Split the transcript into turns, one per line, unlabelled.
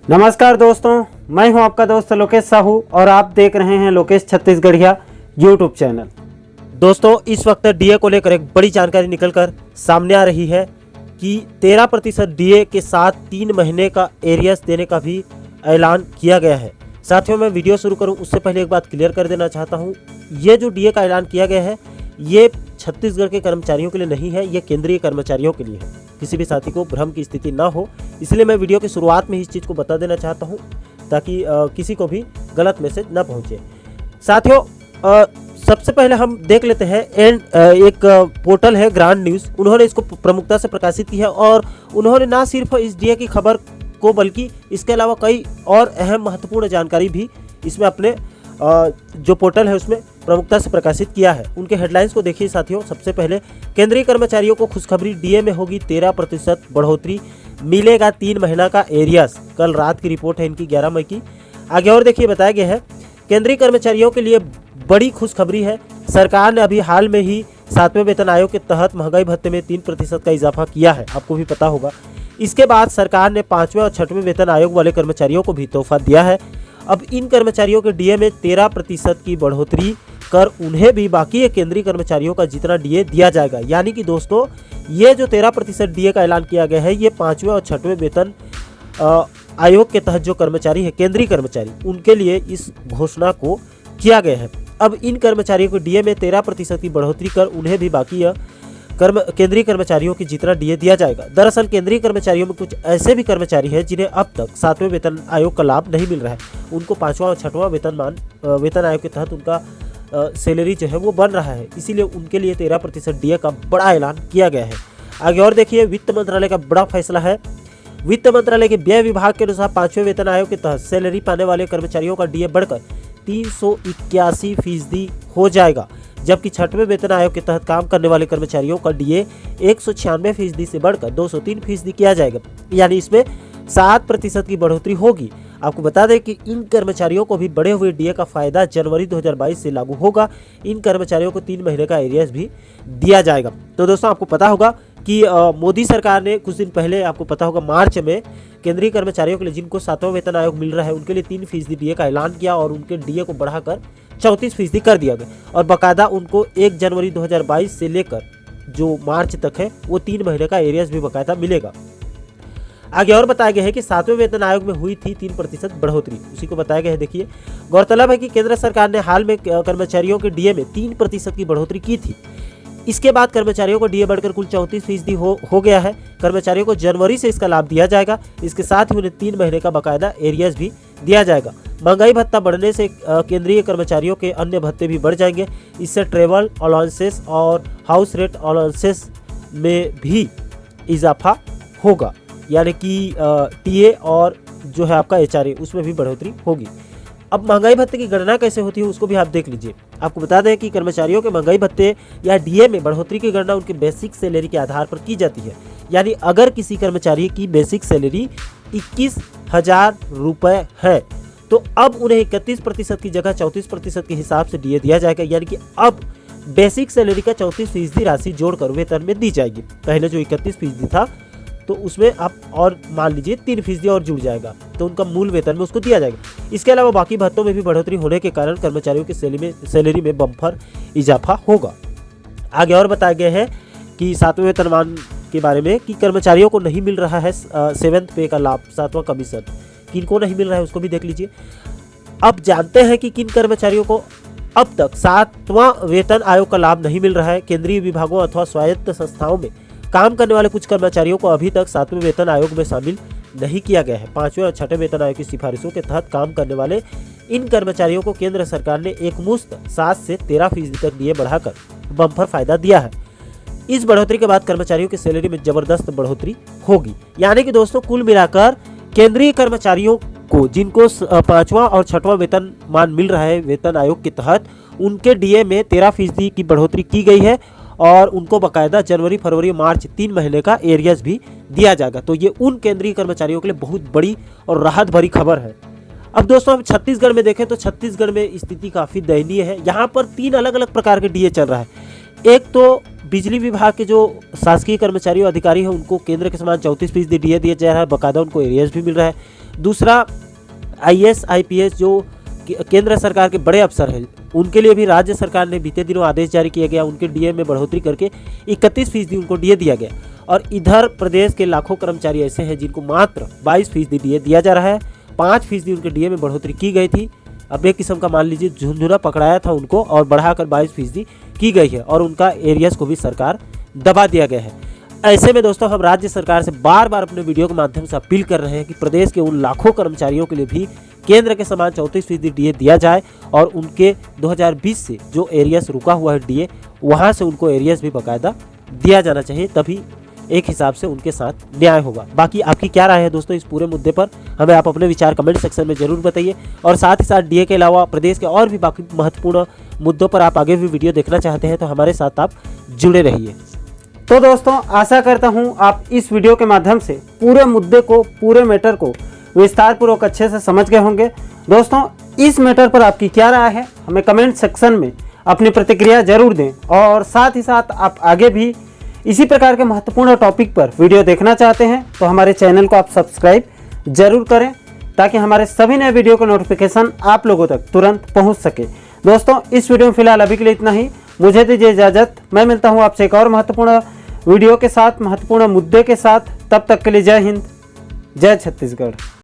नमस्कार दोस्तों, मैं हूं आपका दोस्त लोकेश साहू और आप देख रहे हैं लोकेश छत्तीसगढ़िया यूट्यूब चैनल। दोस्तों, इस वक्त डीए को लेकर एक बड़ी जानकारी निकलकर सामने आ रही है कि 13% डीए के साथ 3 महीने का एरियर्स देने का भी ऐलान किया गया है। साथियों, मैं वीडियो शुरू करूं उससे पहले एक बात क्लियर कर देना चाहता हूं। ये जो डीए का ऐलान किया गया है ये छत्तीसगढ़ के कर्मचारियों के लिए नहीं है, ये केंद्रीय कर्मचारियों के लिए है। किसी भी साथी को भ्रम की स्थिति ना हो, इसलिए मैं वीडियो की शुरुआत में इस चीज़ को बता देना चाहता हूं ताकि किसी को भी गलत मैसेज ना पहुंचे। साथियों, सबसे पहले हम देख लेते हैं एक पोर्टल है ग्रांड न्यूज़, उन्होंने इसको प्रमुखता से प्रकाशित की है और उन्होंने ना सिर्फ इस डीए की खबर को बल्कि इसके अलावा कई और अहम महत्वपूर्ण जानकारी भी इसमें अपने जो पोर्टल है उसमें प्रमुखता से प्रकाशित किया है। उनके हेडलाइंस को देखिए साथियों। सबसे पहले, केंद्रीय कर्मचारियों को खुशखबरी, डीए में होगी 13% बढ़ोतरी, मिलेगा 3 महीना का एरियर्स। कल रात की रिपोर्ट है इनकी 11 मई की। आगे और देखिए, बताया गया है केंद्रीय कर्मचारियों के लिए बड़ी खुशखबरी है। सरकार ने अभी हाल में ही 7वें वेतन आयोग के तहत महंगाई भत्ते में 3% का इजाफा किया है, आपको भी पता होगा। इसके बाद सरकार ने 5वें और 6वें वेतन आयोग वाले कर्मचारियों को भी तोहफा दिया है। अब इन कर्मचारियों के डीए में 13% की बढ़ोतरी कर उन्हें भी बाकी केंद्रीय कर्मचारियों का जितना डीए दिया जाएगा। यानी कि दोस्तों, ये जो 13% डीए का ऐलान किया गया है ये 5वें और 6वें वेतन आयोग के तहत जो कर्मचारी है, केंद्रीय कर्मचारी, उनके लिए इस घोषणा को किया गया है। अब इन कर्मचारियों को डीए में 13% की बढ़ोतरी कर उन्हें भी बाकी केंद्रीय कर्मचारियों की जितना डीए दिया जाएगा। दरअसल केंद्रीय कर्मचारियों में कुछ ऐसे भी कर्मचारी हैं जिन्हें अब तक 7वें वेतन आयोग का लाभ नहीं मिल रहा है। उनको 5वां और 6वां वेतन आयोग के तहत उनका सैलरी जो है वो बन रहा है, इसीलिए उनके लिए 13% डीए का बड़ा ऐलान किया गया है। आगे और देखिए, वित्त मंत्रालय का बड़ा फैसला है। वित्त मंत्रालय के व्यय विभाग के अनुसार 5वें वेतन आयोग के तहत सैलरी पाने वाले कर्मचारियों का डीए बढ़कर 381% हो जाएगा, जबकि 6वें वेतन आयोग के तहत काम करने वाले कर्मचारियों का डीए 196% से बढ़कर 203% किया जाएगा। यानी इसमें 7% की बढ़ोतरी होगी। आपको बता दें कि इन कर्मचारियों को भी बढ़े हुए डीए का फायदा जनवरी 2022 से लागू होगा। इन कर्मचारियों को 3 महीने का एरियर्स भी दिया जाएगा। तो दोस्तों, आपको पता होगा कि मोदी सरकार ने कुछ दिन पहले, आपको पता होगा, मार्च में केंद्रीय कर्मचारियों के लिए जिनको 7वां वेतन आयोग मिल रहा है उनके लिए 3% डीए का ऐलान किया और उनके डीए को बढ़ाकर 34% कर दिया गया और बाकायदा उनको 1 जनवरी 2022 से लेकर जो मार्च तक है वो 3 महीने का एरियर्स भी बाकायदा मिलेगा। आगे और बताया गया है कि 7वें वेतन आयोग में हुई थी 3% बढ़ोतरी, उसी को बताया गया है। देखिए, गौरतलब है कि केंद्र सरकार ने हाल में कर्मचारियों के डीए में 3% की बढ़ोतरी की थी। इसके बाद कर्मचारियों को डीए बढ़कर कुल 34% हो गया है। कर्मचारियों को जनवरी से इसका लाभ दिया जाएगा। इसके साथ ही उन्हें 3 महीने का बाकायदा एरियर्स भी दिया जाएगा। महंगाई भत्ता बढ़ने से केंद्रीय कर्मचारियों के अन्य भत्ते भी बढ़ जाएंगे। इससे ट्रेवल अलाउंसेस और हाउस रेंट अलाउंसेस में भी इजाफा होगा, यानी कि टीए और जो है आपका एचआरए उसमें भी बढ़ोतरी होगी। अब महंगाई भत्ते की गणना कैसे होती है उसको भी आप देख लीजिए। आपको बता दें कि कर्मचारियों के महंगाई भत्ते या डीए में बढ़ोतरी की गणना उनके बेसिक सैलरी के आधार पर की जाती है। यानी अगर किसी कर्मचारी की बेसिक सैलरी 21,000 रुपये है तो अब उन्हें 31% की जगह 34% के हिसाब से डीए दिया जाएगा। यानी कि अब बेसिक सैलरी का 34% राशि जोड़कर वेतन में दी जाएगी। पहले जो 31% था तो उसमें आप और मान लीजिए 3% और जुड़ जाएगा तो उनका मूल वेतन में उसको दिया जाएगा। इसके अलावा बाकी भत्तों में भी बढ़ोतरी होने के कारण कर्मचारियों की सैलरी में बम्पर इजाफा होगा। आगे और बताया गया है कि 7वें वेतनमान के बारे में कि कर्मचारियों को नहीं मिल रहा है 7th पे का लाभ, 7वां कमीशन, किनको नहीं मिल रहा है उसको भी देख लीजिए। अब जानते हैं कि किन कर्मचारियों को अब तक 7वां वेतन आयोग का लाभ नहीं मिल रहा है। केंद्रीय विभागों अथवा स्वायत्त संस्थाओं में काम करने वाले कुछ कर्मचारियों को अभी तक 7वें वेतन आयोग में शामिल नहीं किया गया है। 5वें और 6वें वेतन आयोग की सिफारिशों के तहत काम करने वाले इन कर्मचारियों को केंद्र सरकार ने एक मुश्त 7 से 13% तक डीए बढ़ाकर बम्पर फायदा दिया है। इस बढ़ोतरी के बाद कर्मचारियों की सैलरी में जबरदस्त बढ़ोतरी होगी। यानी कि दोस्तों, कुल मिलाकर केंद्रीय कर्मचारियों को जिनको 5वां और 6वां वेतन मान मिल रहा है वेतन आयोग के तहत, उनके डीए में 13% की बढ़ोतरी की गई है और उनको बाकायदा जनवरी, फरवरी, मार्च 3 महीने का एरियर्स भी दिया जाएगा। तो ये उन केंद्रीय कर्मचारियों के लिए बहुत बड़ी और राहत भरी खबर है। अब दोस्तों, हम छत्तीसगढ़ में देखें तो छत्तीसगढ़ में स्थिति काफ़ी दयनीय है। यहाँ पर 3 अलग अलग प्रकार के डीए चल रहा है। एक तो बिजली विभाग के जो शासकीय कर्मचारी और अधिकारी हैं उनको केंद्र के समान 34% डीए दिया जा रहा है, बाकायदा उनको एरियर्स भी मिल रहा है। दूसरा, आईएएस आईपीएस जो केंद्र सरकार के बड़े अफसर हैं उनके लिए भी राज्य सरकार ने बीते दिनों आदेश जारी किया गया, उनके डीए में बढ़ोतरी करके 31% उनको डीए दिया गया। और इधर प्रदेश के लाखों कर्मचारी ऐसे हैं जिनको मात्र 22% डीए दिया जा रहा है। 5% उनके डीए में बढ़ोतरी की गई थी। अब एक किस्म का मान लीजिए झुंझुना पकड़ाया था उनको और बढ़ाकर 22% की गई है और उनका एरियर्स को भी सरकार दबा दिया गया है। ऐसे में दोस्तों हम राज्य सरकार से बार बार अपने वीडियो के माध्यम से अपील कर रहे हैं कि प्रदेश के उन लाखों कर्मचारियों के लिए भी केंद्र के समान 34% डीए दिया जाए और उनके 2020 से जो एरियर्स रुका हुआ है डीए, वहाँ से उनको एरियर्स भी बाकायदा दिया जाना चाहिए, तभी एक हिसाब से उनके साथ न्याय होगा। बाकी आपकी क्या राय है दोस्तों इस पूरे मुद्दे पर, हमें आप अपने विचार कमेंट सेक्शन में जरूर बताइए। और साथ ही साथ डीए के अलावा प्रदेश के और भी बाकी महत्वपूर्ण मुद्दों पर आप आगे भी वीडियो देखना चाहते हैं तो हमारे साथ आप जुड़े रहिए।
तो दोस्तों आशा करता हूं आप इस वीडियो के माध्यम से पूरे मुद्दे को, पूरे मैटर को विस्तार पूर्वक अच्छे से समझ गए होंगे। दोस्तों इस मैटर पर आपकी क्या राय है हमें कमेंट सेक्शन में अपनी प्रतिक्रिया जरूर दें। और साथ ही साथ आप आगे भी इसी प्रकार के महत्वपूर्ण टॉपिक पर वीडियो देखना चाहते हैं तो हमारे चैनल को आप सब्सक्राइब जरूर करें ताकि हमारे सभी नए वीडियो का नोटिफिकेशन आप लोगों तक तुरंत पहुंच सके। दोस्तों इस वीडियो में फिलहाल अभी के लिए इतना ही, मुझे दीजिए इजाज़त। मैं मिलता हूं आपसे एक और महत्वपूर्ण वीडियो के साथ, महत्वपूर्ण मुद्दे के साथ। तब तक के लिए जय हिंद, जय छत्तीसगढ़।